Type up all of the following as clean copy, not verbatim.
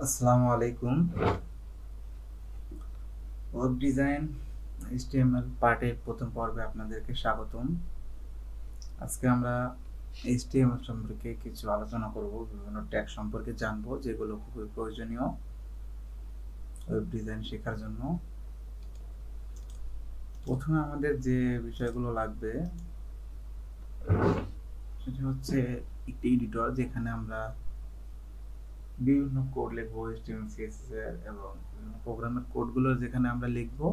আসসালামু আলাইকুম। Web design HTML পার্টের প্রথম পর্বে আপনাদেরকে স্বাগতম। আজকে আমরা HTML সম্পর্কে কিছু আলোচনা করব, বিভিন্ন ট্যাগ সম্পর্কে জানবো যেগুলো খুবই প্রয়োজনীয় ওয়েব ডিজাইন শেখার জন্য। প্রথমে আমাদের যে বিষয়গুলো লাগবে সেটা হচ্ছে একটি এডিটর, যেখানে আমরা বিভিন্ন কোড লিখবো, HTML CSS এবং প্রোগ্রামের কোডগুলো যেখানে আমরা লিখবো,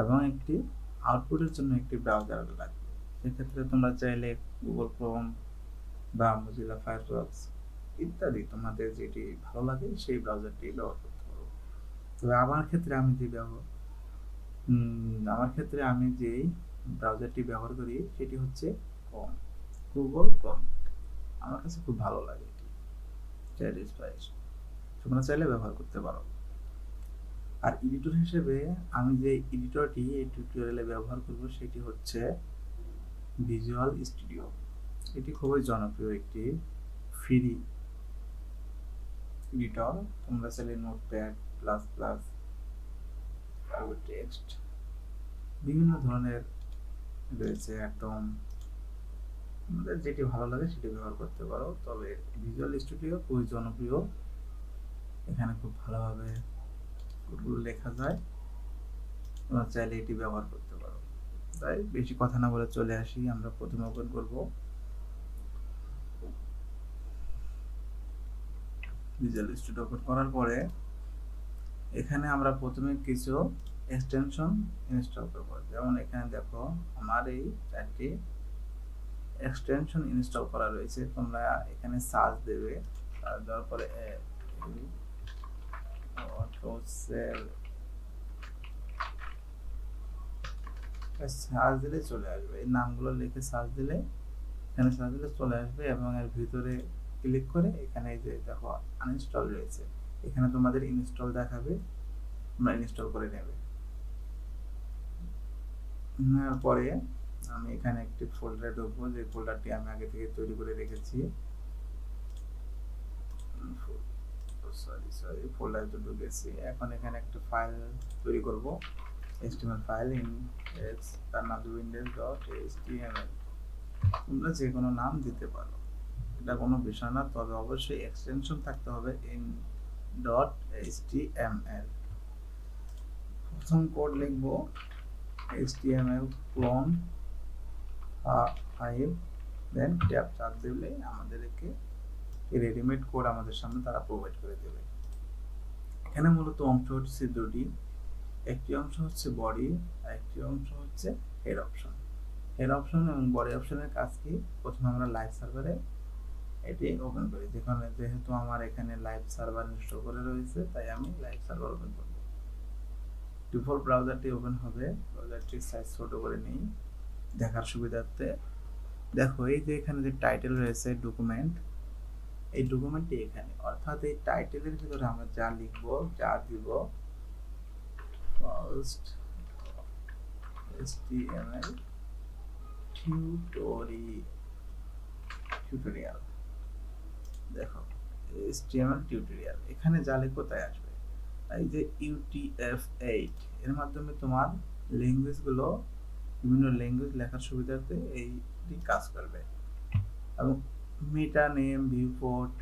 এবং একটি আউটপুটের জন্য একটি ব্রাউজার লাগবে। সেক্ষেত্রে তোমরা চাইলে গুগল ক্রোম বা মোজিলা ফায়ারফক্স ইত্যাদি তোমাদের যেটি ভালো লাগে সেই ব্রাউজারটি ব্যবহার করতে পারো। তবে আমার ক্ষেত্রে আমি যেই ব্রাউজারটি ব্যবহার করি সেটি হচ্ছে ক্রোম, গুগল ক্রোম। আমার কাছে খুব ভালো লাগে এটি, তোমরা চাইলে ব্যবহার করতে পারো। আর এডিটর হিসেবে আমি যে এডিটরটি এই টিউটোরিয়ালে ব্যবহার করব সেটি হচ্ছে ভিজুয়াল স্টুডিও। এটি খুবই জনপ্রিয় একটি ফ্রি এডিটর। তোমরা চাইলে নোটপ্যাড প্লাস প্লাস, তারপর টেক্সট, বিভিন্ন ধরনের রয়েছে, অ্যাটম, তোমাদের যেটি ভালো লাগে সেটি ব্যবহার করতে পারো। তবে ভিজুয়াল স্টুডিও খুবই জনপ্রিয়, এখানে খুব ভালোভাবে কোডগুলো লেখা যায়, তোমরা চাইলে এটি ব্যবহার করতে পারো। তাই বেশি কথা না বলে চলে আসি, আমরা প্রথমে ওপেন করব ভিজুয়াল স্টুডিও। ওপেন করার পরে এখানে আমরা প্রথমে কিছু এক্সটেনশন ইনস্টল করব। যেমন এখানে দেখো আমার এই চারটি এক্সটেনশন ইনস্টল করা রয়েছে। তোমরা এখানে সার্চ দেবে, সার্চ দেওয়ার পরে সার্চ দিলে চলে আসবে, এই নামগুলো লিখে সার্চ দিলে এখানে সার্চ দিলে চলে আসবে, এবং এর ভিতরে ক্লিক করে এখানে এই যে দেখো আনইনস্টল রয়েছে, এখানে তোমাদের ইনস্টল দেখাবে, তোমরা ইনস্টল করে নেবে। নেওয়ার পরে আমি এখানে একটি ফোল্ডারে ঢুকবো, যে ফোল্ডারটি আমি আগে থেকে তৈরি করে রেখেছি। ফোল্ডারে তো ঢুকেছি। এখন এখানে একটা ফাইল তৈরি করব, HTML ফাইল তার নাম দেব index.html। তোমরা যে কোনো নাম দিতে পারো, এটা কোনো বিষয় না, তবে অবশ্যই এক্সটেনশন থাকতে হবে in.html। প্রথম কোড লিখব HTML clone 5, দেন ট্যাব চাপ দিলে আমাদেরকে রেডিমেড কোড আমাদের সামনে তারা প্রোভাইড করে দেবে। এখানে মূলত অংশ হচ্ছে দুটি, একটি অংশ হচ্ছে বডি আর একটি অংশ হচ্ছে হেড অপশন। হেড অপশন এবং বডি অপশনের কাজ কি? প্রথমে আমরা লাইভ সার্ভারে এটি ওপেন করি, যেহেতু আমার এখানে লাইভ সার্ভার ইনস্টল করে রয়েছে, তাই আমি লাইভ সার্ভার ওপেন করব। ডিফল্ট ব্রাউজারটি ওপেন হবে, ব্রাউজারটির সাইজ ছোট করে নিই দেখার সুবিধার্থে। দেখো এই যে এখানে যে টাইটেল রয়েছে ডকুমেন্ট, এই ডকুমেন্টটি এখানে, অর্থাৎ এই টাইটেলের ভিতরে আমরা যা লিখব, যা দিব, ফার্স্ট HTML টিউটোরিয়াল। দেখো HTML টিউটোরিয়াল, এখানে যা লিখবো তাই আসবে। এই যে UTF-8 এর মাধ্যমে তোমার ল্যাঙ্গুয়েজগুলো, বিভিন্ন ল্যাঙ্গুয়েজ লেখার সুবিধার্থে এইটি কাজ করবে। এবং মেটা নেম, ভিউপোর্ট,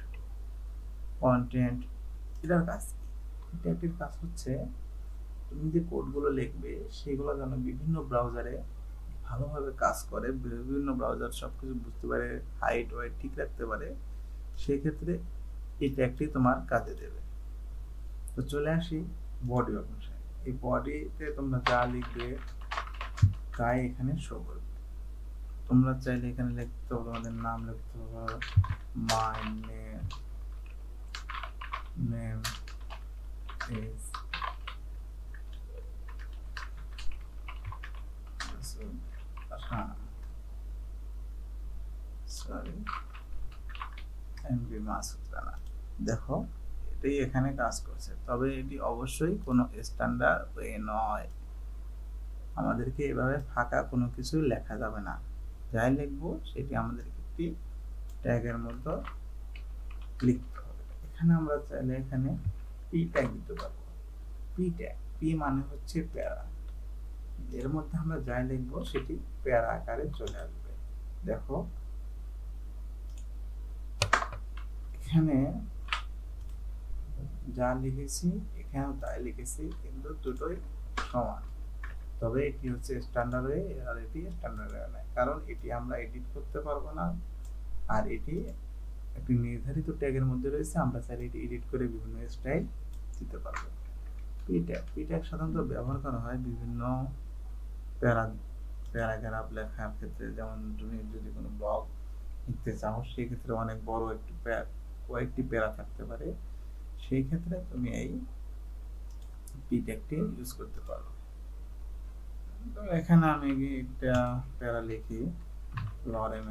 কন্টেন্ট, এটার কাজ কি? এটা একটি কাজ হচ্ছে তুমি যে কোডগুলো লিখবে সেগুলো যেন বিভিন্ন ব্রাউজারে ভালোভাবে কাজ করে, বিভিন্ন ব্রাউজার সবকিছু বুঝতে পারে, হাইট ওয়েট ঠিক রাখতে পারে, সেক্ষেত্রে এই ট্যাগটি তোমার কাজে দেবে। তো চলে আসি বডি অংশে। এই বডিতে তোমরা যা লিখবে তাই এখানে শো করবে। তোমরা চাইলে এখানে লিখতে হবে, তোমাদের নাম লিখতে হবে, মাই নেম ইজ দেখো এটাই এখানে কাজ করছে, তবে এটি অবশ্যই কোনো স্ট্যান্ডার্ড ওয়ে নয়। আমাদেরকে এভাবে ফাঁকা কোনো কিছু লেখা যাবে না, যাই লিখবো সেটি আমাদেরকে একটি ট্যাগের মধ্যে লিখতে হবে। এখানে আমরা চাইলে এখানে পি ট্যাগ দিতে পারবো। পি ট্যাগ, পি মানে হচ্ছে প্যারা, এর মধ্যে আমরা যাই লিখবো সেটি প্যারা আকারে চলে আসবে। দেখো এখানে যা লিখেছি এখানেও তাই লিখেছি, কিন্তু দুটোই সমান। তবে এটি হচ্ছে স্ট্যান্ডার্ড ওয়ে আর এটি স্ট্যান্ডার্ড ওয়ে নয়, কারণ এটি আমরা এডিট করতে পারবো না, আর এটি একটি নির্ধারিত ট্যাগের মধ্যে রয়েছে, আমরা চাইলে এটি এডিট করে বিভিন্ন স্টাইল দিতে পারবো। পি ট্যাগ সাধারণত ব্যবহার করা হয় বিভিন্ন প্যারাগ্রাফ লেখার ক্ষেত্রে, যেমন তুমি যদি কোনো ব্লগ লিখতে চাও সেই ক্ষেত্রে অনেক বড় একটি কয়েকটি প্যারা থাকতে পারে, সেই ক্ষেত্রে তুমি এই পি ট্যাগটি ইউজ করতে পারো। তো এখানে আমি একটা প্যারা লিখি লরেম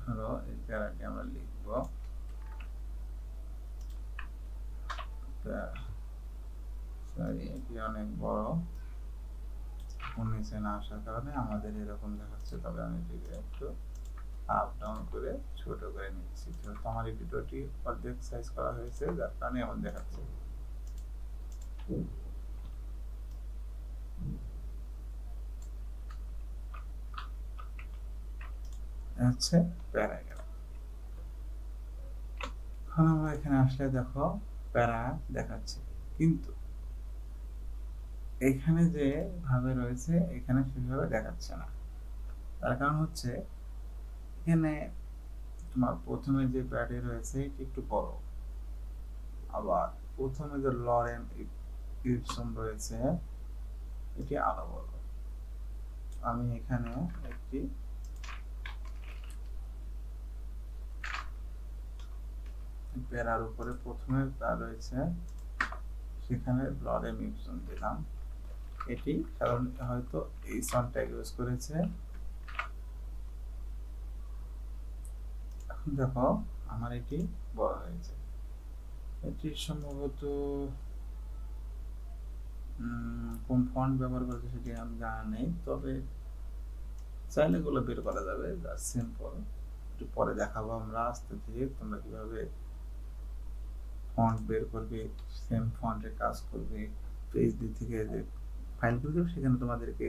ধরো এই প্যারাটি আমরা লিখব, সরি এটি অনেক বড়, নিচে না আসার কারণে আমাদের এরকম দেখাচ্ছে, তবে আমি এটিকে একটু আপ ডাউন করে ছোট করে নিচ্ছি। যেহেতু আমার এই ভিডিওটি অর্ধেক সাইজ করা হয়েছে, যার কারণে এমন দেখাচ্ছে। হচ্ছে প্যারাগ্রাফ। এখন আমরা এখানে আসলে দেখো প্যারা দেখাচ্ছে, কিন্তু এখানে যে ভাবে রয়েছে এখানে সেভাবে দেখাচ্ছে না। তার কারণ হচ্ছে এখানে তোমার প্রথমে যে প্যাডে রয়েছে এটি একটু বড়, আবার প্রথমে যে লরেম ইপসন রয়েছে এটি আরো বড়। আমি এখানে একটি প্যারার উপরে প্রথমে তা রয়েছে, সেখানে লরেম ইপসন দিলাম। এটি কারণ হয়তো এই সন ট্যাগ ইউজ করেছে। এখন দেখো আমার এটি বড় হয়েছে, এটি সম্ভবত কোন ফন্ট ব্যবহার করেছে সেটি আমি জানা নেই, তবে চাইলে এগুলো বের করা যাবে, জাস্ট সিম্পল। একটু পরে দেখাবো আমরা আস্তে ধীরে তোমরা কিভাবে ফন্ট বের করবে, সেম ফন্টে কাজ করবে। পেজডি থেকে যে ফাইলগুলো দেবে সেখানে তোমাদেরকে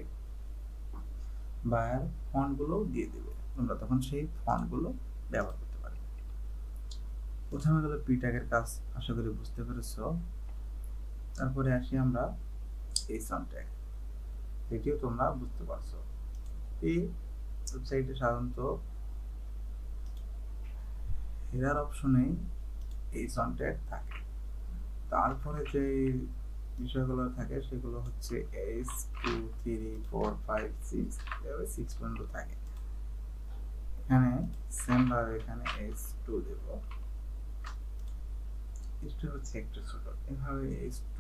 বায়ার ফন্টগুলো দিয়ে দেবে, তোমরা তখন সেই ফন্টগুলো ব্যবহার করতে পারবে। প্রথমে গেল পি ট্যাগের কাজ, আশা করি বুঝতে পেরেছো। তারপরে আসি আমরা এই সন ট্যাগ, এটিও তোমরা বুঝতে পারছো। এই ওয়েবসাইটে সাধারণত হেডার অপশনে এই সন ট্যাগ থাকে, তারপরে যে বিষয়গুলো থাকে সেগুলো হচ্ছে H2 3 4 5 6 এভাবে 6 পর্যন্ত থাকে। এখানে সেম ভাবে এখানে H2 দেব, H2 হচ্ছে একটু ছোট, এভাবে H2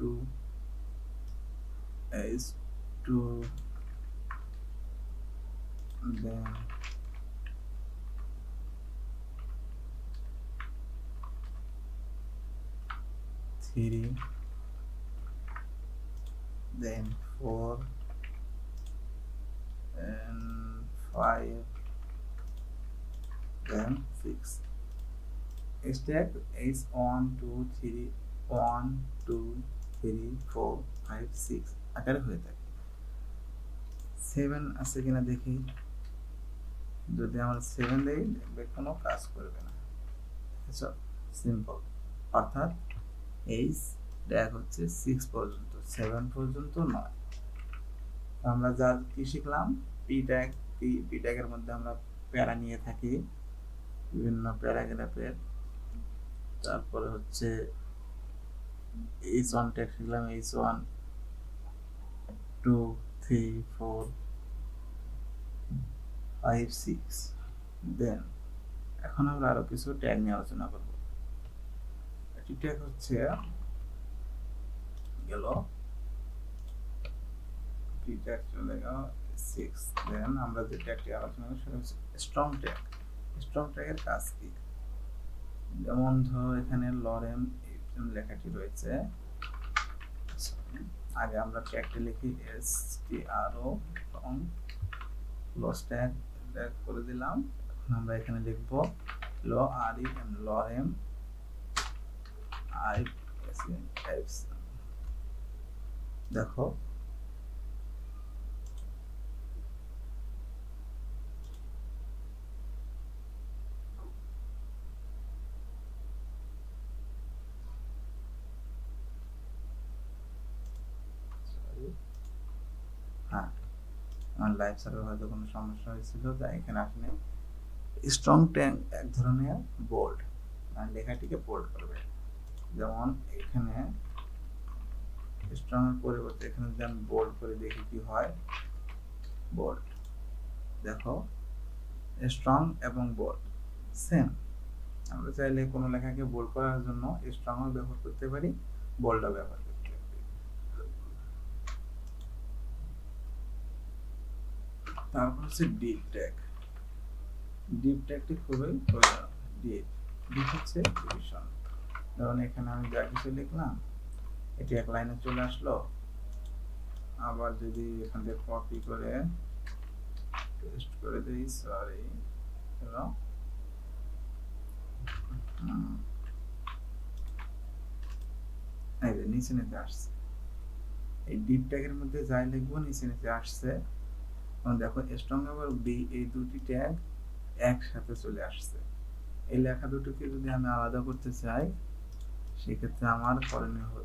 then three, then 4 and 5, then 6. Stack is 1 2 3 1 2 3 4 5 6 আকারে হয়ে থাকে। 7 আছে কিনা দেখি, যদি আমরা 7 দেই দেখবে কোনো কাজ করবে না। সিম্পল, অর্থাৎ এইচ ট্যাগ হচ্ছে 6 পর্যন্ত, 7 পর্যন্ত নয়। আমরা যা কি শিখলাম, পি ট্যাগের মধ্যে আমরা প্যারা নিয়ে থাকি বিভিন্ন প্যারাগ্রাফের। তারপরে হচ্ছে H1 ট্যাগ শিখলাম, H1 2 3 4 5 6। দেন এখন আমরা আরো কিছু ট্যাগ নিয়ে আলোচনা করব। একটি ট্যাগ হচ্ছে গেল পি ট্যাগ চলে গেল 6। দেন আমরা যে ট্যাগটি আলোচনা করব সেটা হচ্ছে স্ট্রং ট্যাগ। স্ট্রং ট্যাগের কাজ কি? যেমন ধরো এখানে লরেম লেখাটি রয়েছে। আগে আমরা ট্যাগটি লিখি stro এবং ক্লোজ ট্যাগ করে দিলাম। এখন আমরা এখানে লিখব lorem দেখো হ্যাঁ, আমার লাইভ সার্ভার হয়তো কোনো সমস্যা হয়েছিল, তাই এখানে আসলে স্ট্রং ট্যাগ এক ধরনের বোল্ড, মানে লেখাটিকে বোল্ড করবে। যেমন এখানে স্ট্রং এর পরিবর্তে এখানে যদি আমি বোল্ড করে দেখি কি হয়, বোল্ড দেখো স্ট্রং এবং বোল্ড সেম। আমরা চাইলে কোনো লেখাকে বোল্ড করার জন্য স্ট্রং ও ব্যবহার করতে পারি, বোল্ডও ব্যবহার করতে পারি। তারপর হচ্ছে ডিপ ট্যাগ। ডিপ ট্যাগটি খুবই প্রয়োজন। ডিপ হচ্ছে ডিভিশন। ধরুন এখানে আমি যা কিছু লিখলাম এটি এক লাইনে চলে আসলো, আবার যদি এখান থেকে কপি করে পেস্ট করে দেই, সরি এই যে নিচে নিচে আসছে। এই ডিপ ট্যাগের মধ্যে যাই লিখবো নিচে নিচে আসছে। দেখো স্ট্রং এবং বি এই দুটি ট্যাগ একসাথে চলে আসছে। এই লেখা দুটোকে যদি আমি আলাদা করতে চাই সেক্ষেত্রে আমার করণীয় হবে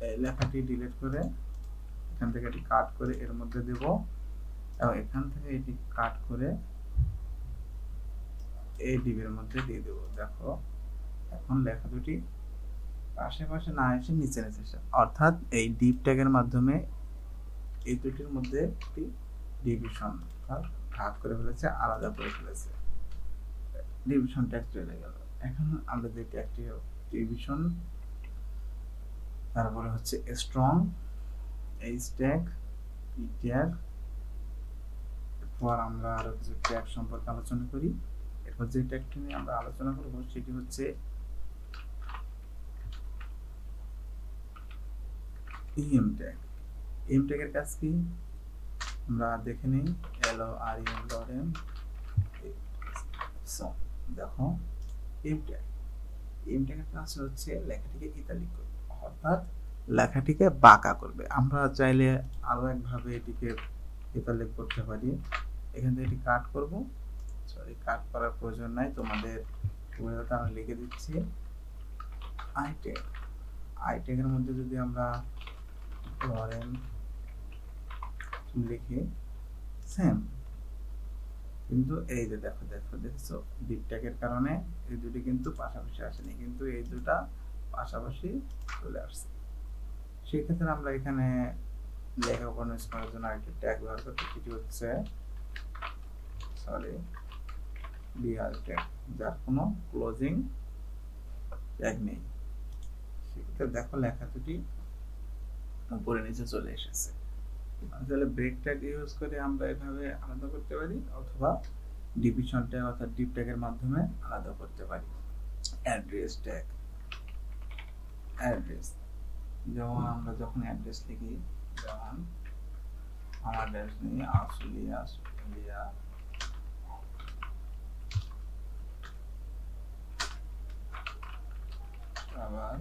এই লেখাটি ডিলিট করে এখান থেকে এটি কাট করে এর মধ্যে দেব, এবং এখান থেকে এটি কাট করে এই ডিবের মধ্যে দিয়ে দেব। দেখো এখন লেখা দুটি আশেপাশে না এসে নিচে নিচে এসে, অর্থাৎ এই ডিপ ট্যাগের মাধ্যমে এই দুটির মধ্যে একটি ডিভিশন ভাগ করে ফেলেছে, আলাদা করে ফেলেছে, ডিভিশন ট্যাগ চলে গেল। এখন আমরা যে ট্যাগটি ডিভিশন, তারপরে হচ্ছে strong, H tag, P tag, এরপর আমরা আরো কিছু ট্যাগ সম্পর্কে আলোচনা করি। এরপর যে ট্যাগটি নিয়ে আমরা আলোচনা করব সেটি হচ্ছে ইএম ট্যাগ। ইএম ট্যাগের কাজ কি আমরা দেখে নিই। lorem দেখো ইএম ট্যাগ, ইএম ট্যাগের কাজ হচ্ছে লেখাটিকে ইতালিক করবে, অর্থাৎ লেখাটিকে বাঁকা করবে। আমরা চাইলে আরো একভাবে এটিকে ইতালিক করতে পারি। এখান থেকে এটি কাট করব, সরি কাট করার প্রয়োজন নাই, তোমাদের সুবিধাতে আমি লিখে দিচ্ছি। আই ট্যাগ, আই ট্যাগের মধ্যে যদি আমরা lorem লিখি সেম, কিন্তু এই যে দেখো দেখো দেখছো ডিপ ট্যাগের কারণে এই দুটি কিন্তু পাশাপাশি আসেনি, কিন্তু এই দুটা পাশাপাশি চলে আসছে। সেক্ষেত্রে আমরা এখানে লেখা কনভার্স করার জন্য আরেকটি ট্যাগ ব্যবহার করতে, সেটি হচ্ছে সরি বিআর ট্যাগ, যার কোনো ক্লোজিং ট্যাগ নেই। সেক্ষেত্রে দেখো লেখা দুটি উপরে নিচে চলে এসেছে। তাহলে ব্রেক ট্যাগ ইউজ করে আমরা এভাবে আলাদা করতে পারি, অথবা ডিভিশন ট্যাগ অর্থাৎ ডিপ ট্যাগের মাধ্যমে আলাদা করতে পারি। অ্যাড্রেস ট্যাগ, অ্যাড্রেস যেমন আমরা যখন অ্যাড্রেস লিখি, যেমন আমার অ্যাড্রেস নিয়ে আশুলিয়া, আবার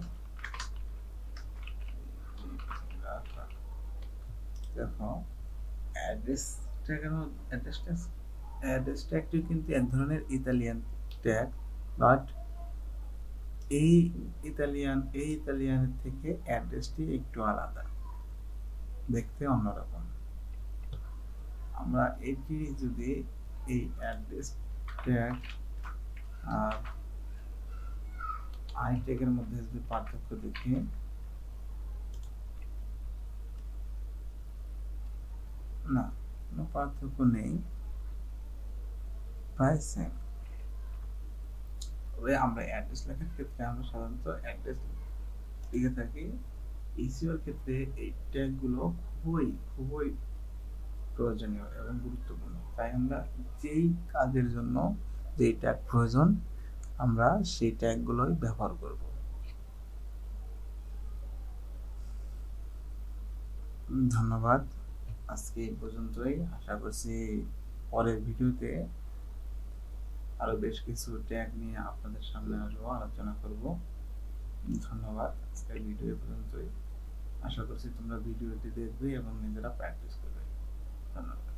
দেখো অ্যাড্রেস ট্যাগটি কিন্তু এক ধরনের ইতালিয়ান ট্যাগ, বাট এই ইতালিয়ানের থেকে অ্যাড্রেসটি একটু আলাদা, দেখতে অন্যরকম। আমরা এটি যদি এই অ্যাড্রেস ট্যাগ আর আই ট্যাগের মধ্যে যদি পার্থক্য দেখি, না কোনো পার্থক্য নেই, প্রায় সেম। তবে আমরা অ্যাড্রেস লেখার ক্ষেত্রে আমরা সাধারণত অ্যাড্রেস লিখে থাকি। ইসিওর ক্ষেত্রে এই ট্যাগগুলো খুবই প্রয়োজনীয় এবং গুরুত্বপূর্ণ, তাই আমরা যেই কাজের জন্য যেই ট্যাগ প্রয়োজন আমরা সেই ট্যাগগুলোই ব্যবহার করব। ধন্যবাদ, আজকে এই পর্যন্তই। আশা করছি পরের ভিডিওতে আরো বেশ কিছু ট্যাগ নিয়ে আপনাদের সামনে আসবো, আলোচনা করব। ধন্যবাদ, আজকের ভিডিও এই পর্যন্তই। আশা করছি তোমরা ভিডিওটি দেখবে এবং নিজেরা প্র্যাকটিস করবে। ধন্যবাদ।